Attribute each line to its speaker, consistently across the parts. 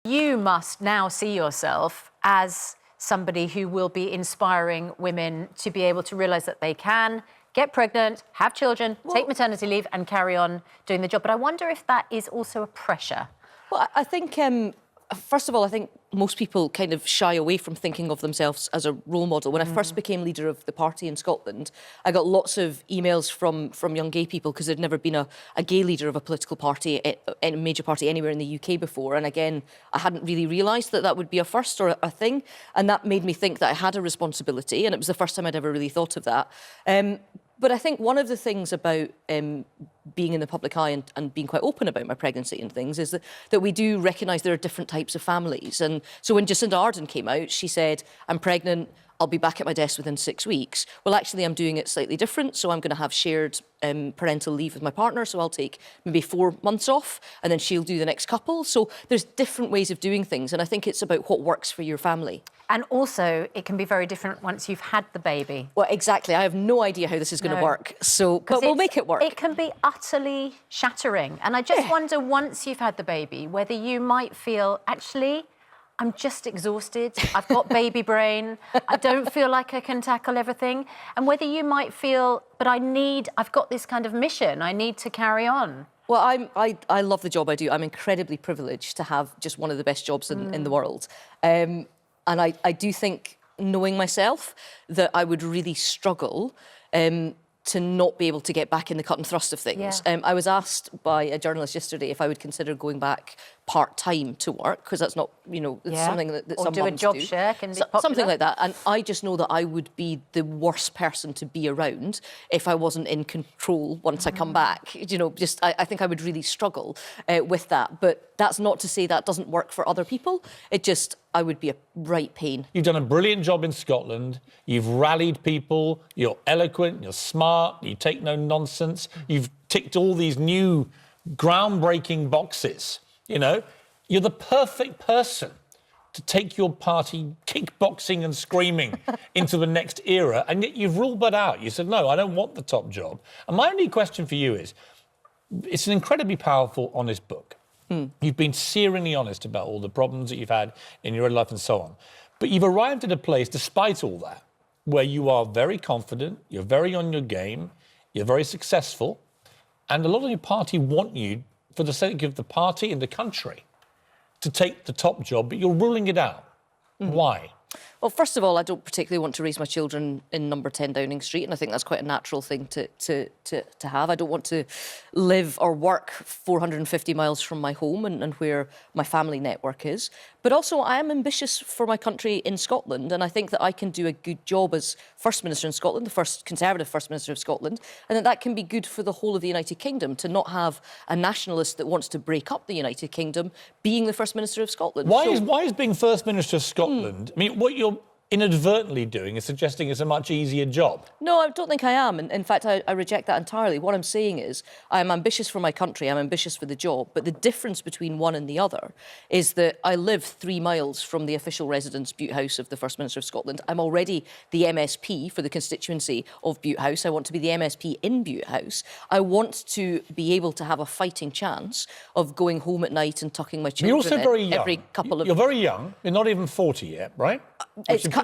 Speaker 1: You must now see yourself as somebody who will be inspiring women to be able to realise that they can get pregnant, have children, take maternity leave and carry on doing the job. But I wonder if that is also a pressure.
Speaker 2: Well, I think, first of all, I think most people kind of shy away from thinking of themselves as a role model. When I first became leader of the party in Scotland, I got lots of emails from young gay people because there'd never been a gay leader of a political party, a major party anywhere in the UK before. And again, I hadn't really realised that that would be a first or a thing. And that made me think that I had a responsibility. And it was the first time I'd ever really thought of that. But I think one of the things about being in the public eye and being quite open about my pregnancy and things is that we do recognise there are different types of families. And so when Jacinda Ardern came out, she said, I'm pregnant, I'll be back at my desk within 6 weeks. Well, actually, I'm doing it slightly different. So I'm going to have shared parental leave with my partner. So I'll take maybe 4 months off and then she'll do the next couple. So there's different ways of doing things. And I think it's about what works for your family.
Speaker 1: And also, it can be very different once you've had the baby.
Speaker 2: Well, exactly. I have no idea how this is going to work. So, but we'll make it work.
Speaker 1: It can be utterly shattering. And I just wonder, once you've had the baby, whether you might feel, actually, I'm just exhausted. I've got baby brain. I don't feel like I can tackle everything. And whether you might feel, but I've got this kind of mission. I need to carry on.
Speaker 2: Well, I love the job I do. I'm incredibly privileged to have just one of the best jobs in the world. And I do think, knowing myself, that I would really struggle to not be able to get back in the cut and thrust of things. I was asked by a journalist yesterday if I would consider going back part-time to work, because that's not, it's something that some mums do.
Speaker 1: Or do a job share, can be popular.
Speaker 2: Something like that. And I just know that I would be the worst person to be around if I wasn't in control once I come back. I think I would really struggle with that. But that's not to say that doesn't work for other people. I would be a right pain.
Speaker 3: You've done a brilliant job in Scotland. You've rallied people. You're eloquent. You're smart. You take no nonsense. You've ticked all these new groundbreaking boxes. You're the perfect person to take your party kickboxing and screaming into the next era. And yet you've ruled that out. You said, no, I don't want the top job. And my only question for you is, it's an incredibly powerful, honest book. You've been searingly honest about all the problems that you've had in your own life and so on. But you've arrived at a place, despite all that, where you are very confident, you're very on your game, you're very successful, and a lot of your party want you, for the sake of the party and the country, to take the top job, but you're ruling it out. Why?
Speaker 2: Well, first of all, I don't particularly want to raise my children in number 10 Downing Street, and I think that's quite a natural thing to have. I don't want to live or work 450 miles from my home and where my family network is. But also, I am ambitious for my country in Scotland, and I think that I can do a good job as First Minister in Scotland, the first Conservative First Minister of Scotland, and that can be good for the whole of the United Kingdom, to not have a nationalist that wants to break up the United Kingdom being the First Minister of Scotland.
Speaker 3: Why is being First Minister of Scotland... I mean, what you're inadvertently doing is suggesting it's a much easier job.
Speaker 2: No, I don't think I am. And in fact, I reject that entirely. What I'm saying is I am ambitious for my country, I'm ambitious for the job, but the difference between one and the other is that I live 3 miles from the official residence, Bute House, of the First Minister of Scotland. I'm already the MSP for the constituency of Bute House. I want to be the MSP in Bute House. I want to be able to have a fighting chance of going home at night and tucking my children
Speaker 3: You're also very young.
Speaker 2: Every couple of...
Speaker 3: You're very young. You're not even 40 yet, right?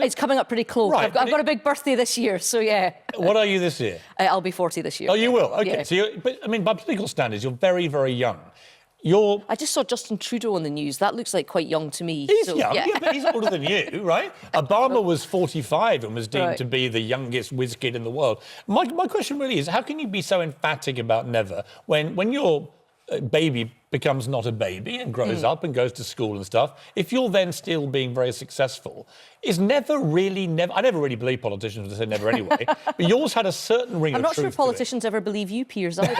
Speaker 2: It's coming up pretty close.
Speaker 3: Right,
Speaker 2: I've got a big birthday this year, so yeah.
Speaker 3: What are you this year?
Speaker 2: I'll be 40 this year.
Speaker 3: Oh, you will? OK.
Speaker 2: Yeah.
Speaker 3: So but, I mean, by political standards, you're very, very young.
Speaker 2: I just saw Justin Trudeau on the news. That looks like quite young to me.
Speaker 3: He's young, yeah, but he's older than you, right? Obama was 45 and was deemed to be the youngest whiz kid in the world. My question really is, how can you be so emphatic about never when your baby becomes not a baby and grows up and goes to school and stuff, if you're then still being very successful, is never... I never really believe politicians would say never anyway, but yours had a certain ring of truth.
Speaker 2: I'm not sure politicians ever believe you, Piers, either.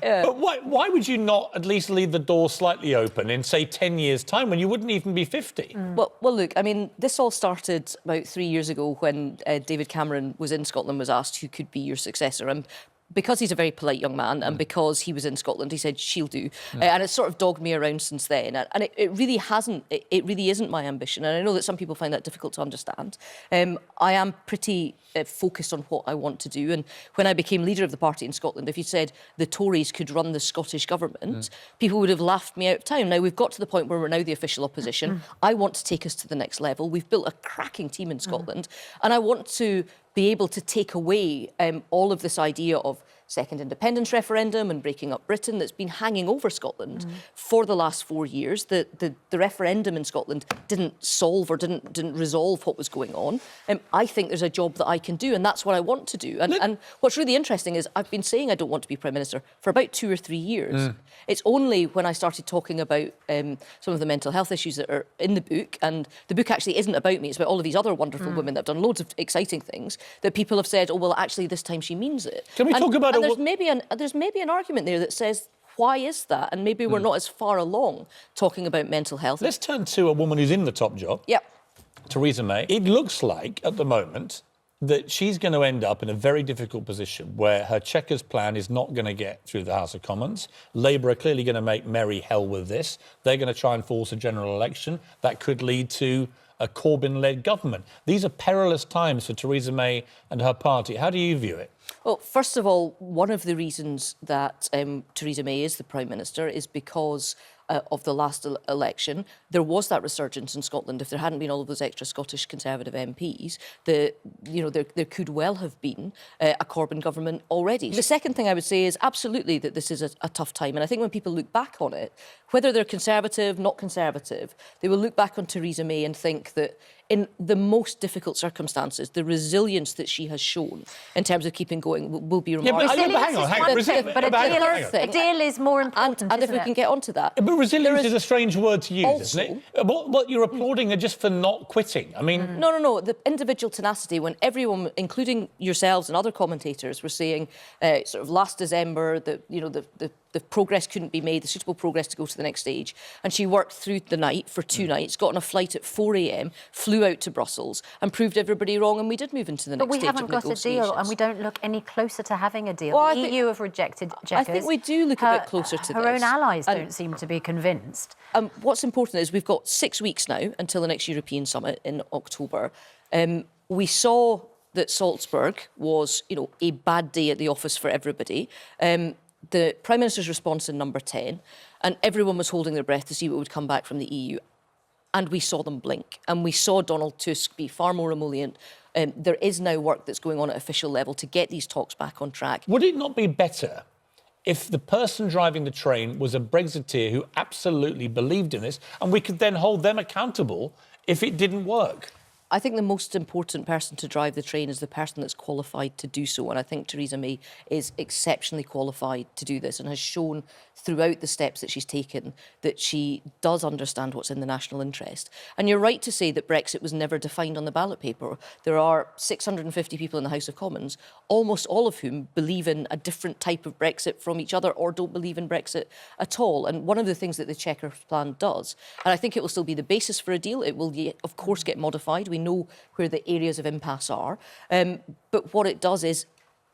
Speaker 3: But why would you not at least leave the door slightly open in, say, 10 years' time when you wouldn't even be 50?
Speaker 2: Well, look, I mean, this all started about 3 years ago when David Cameron was in Scotland, was asked who could be your successor. And because he's a very polite young man and because he was in Scotland, he said, she'll do. And it's sort of dogged me around since then. And it really hasn't, it really isn't my ambition. And I know that some people find that difficult to understand. I am pretty focused on what I want to do. And when I became leader of the party in Scotland, if you said the Tories could run the Scottish government, people would have laughed me out of town. Now, we've got to the point where we're now the official opposition. I want to take us to the next level. We've built a cracking team in Scotland. And I want to be able to take away all of this idea of second independence referendum and breaking up Britain that's been hanging over Scotland for the last 4 years. The referendum in Scotland didn't solve or didn't resolve what was going on. I think there's a job that I can do, and that's what I want to do. And what's really interesting is I've been saying I don't want to be Prime Minister for about 2 or 3 years. It's only when I started talking about some of the mental health issues that are in the book, and the book actually isn't about me, it's about all of these other wonderful women that have done loads of exciting things, that people have said, oh, well, actually, this time she means it.
Speaker 3: Can we talk about
Speaker 2: and there's maybe an argument there that says, why is that? And maybe we're not as far along talking about mental health.
Speaker 3: Let's turn to a woman who's in the top job.
Speaker 2: Yep.
Speaker 3: Theresa May. It looks like, at the moment, that she's going to end up in a very difficult position where her Chequers plan is not going to get through the House of Commons. Labour are clearly going to make merry hell with this. They're going to try and force a general election. That could lead to a Corbyn-led government. These are perilous times for Theresa May and her party. How do you view it?
Speaker 2: Well, first of all, one of the reasons that Theresa May is the Prime Minister is because of the last election. There was that resurgence in Scotland. If there hadn't been all of those extra Scottish Conservative MPs, there could well have been a Corbyn government already. The second thing I would say is absolutely that this is a tough time. And I think when people look back on it, whether they're Conservative, not Conservative, they will look back on Theresa May and think that in the most difficult circumstances, the resilience that she has shown in terms of keeping going will be remarkable.
Speaker 3: Yeah, but hang on.
Speaker 1: But a deal is more important,
Speaker 2: and if we can get onto that.
Speaker 3: But resilience is a strange word to use,
Speaker 2: also,
Speaker 3: isn't it? What you're applauding are just for not quitting. I mean...
Speaker 2: No. The individual tenacity, when everyone, including yourselves and other commentators, were saying sort of last December that, the progress couldn't be made, the suitable progress to go to the next stage. And she worked through the night for 2 nights, got on a flight at 4 a.m, flew out to Brussels and proved everybody wrong, and we did move into the next stage of negotiations.
Speaker 1: But we haven't got a deal, and we don't look any closer to having a deal. Well, the EU have rejected Chequers.
Speaker 2: I think we do look a bit closer to this.
Speaker 1: Her own allies don't seem to be convinced.
Speaker 2: What's important is we've got 6 weeks now until the next European summit in October. We saw that Salzburg was, a bad day at the office for everybody. The Prime Minister's response in number 10, and everyone was holding their breath to see what would come back from the EU. And we saw them blink. And we saw Donald Tusk be far more emollient. There is now work that's going on at official level to get these talks back on track.
Speaker 3: Would it not be better if the person driving the train was a Brexiteer who absolutely believed in this, and we could then hold them accountable if it didn't work?
Speaker 2: I think the most important person to drive the train is the person that's qualified to do so. And I think Theresa May is exceptionally qualified to do this and has shown throughout the steps that she's taken that she does understand what's in the national interest. And you're right to say that Brexit was never defined on the ballot paper. There are 650 people in the House of Commons, almost all of whom believe in a different type of Brexit from each other or don't believe in Brexit at all. And one of the things that the Chequers plan does, and I think it will still be the basis for a deal, it will, of course, get modified. We know where the areas of impasse are. But what it does is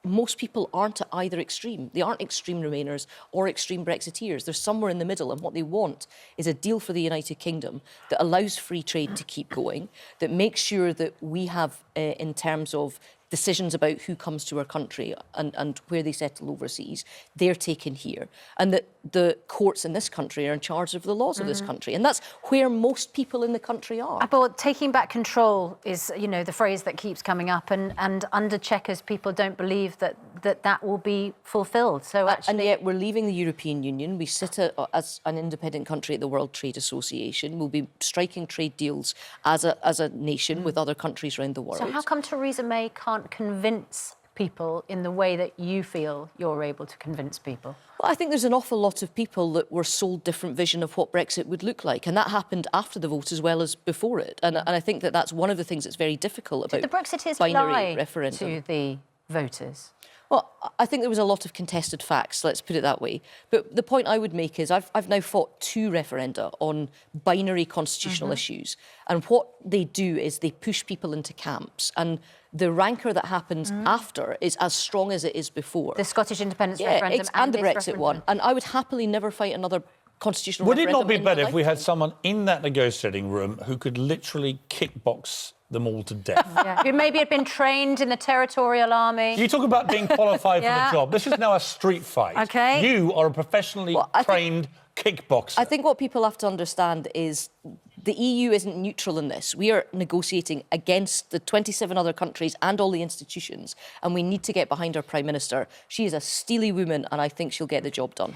Speaker 2: most people aren't at either extreme. They aren't extreme Remainers or extreme Brexiteers. They're somewhere in the middle, and what they want is a deal for the United Kingdom that allows free trade to keep going, that makes sure that we have, in terms of decisions about who comes to our country and where they settle overseas, they're taken here. And that the courts in this country are in charge of the laws of this country. And that's where most people in the country are.
Speaker 1: But taking back control is, the phrase that keeps coming up. And under Chequers, people don't believe that will be fulfilled. So actually...
Speaker 2: And yet we're leaving the European Union. We sit as an independent country at the World Trade Association. We'll be striking trade deals as a nation with other countries around the world.
Speaker 1: So how come Theresa May can't convince people in the way that you feel you're able to convince people?
Speaker 2: Well, I think there's an awful lot of people that were sold different vision of what Brexit would look like, and that happened after the vote as well as before it. And I think that's one of the things that's very difficult about
Speaker 1: the Brexiteers
Speaker 2: binary
Speaker 1: lie
Speaker 2: referendum.
Speaker 1: to the voters.
Speaker 2: Well, I think there was a lot of contested facts, let's put it that way. But the point I would make is I've now fought 2 referenda on binary constitutional issues. And what they do is they push people into camps. And the rancour that happens after is as strong as it is before.
Speaker 1: The Scottish independence referendum
Speaker 2: and the
Speaker 1: this
Speaker 2: Brexit
Speaker 1: referendum.
Speaker 2: one. And I would happily never fight another constitutional
Speaker 3: Would it
Speaker 2: referendum
Speaker 3: not be
Speaker 2: in my
Speaker 3: better if we had
Speaker 2: lifetime.
Speaker 3: someone in that negotiating room who could literally kickbox them all to death?
Speaker 1: Yeah. Who maybe had been trained in the territorial army.
Speaker 3: You talk about being qualified
Speaker 1: Yeah.
Speaker 3: for the job. This is now a street fight.
Speaker 1: OK.
Speaker 3: You are a professionally trained kickboxer.
Speaker 2: I think what people have to understand is the EU isn't neutral in this. We are negotiating against the 27 other countries and all the institutions, and we need to get behind our Prime Minister. She is a steely woman, and I think she'll get the job done.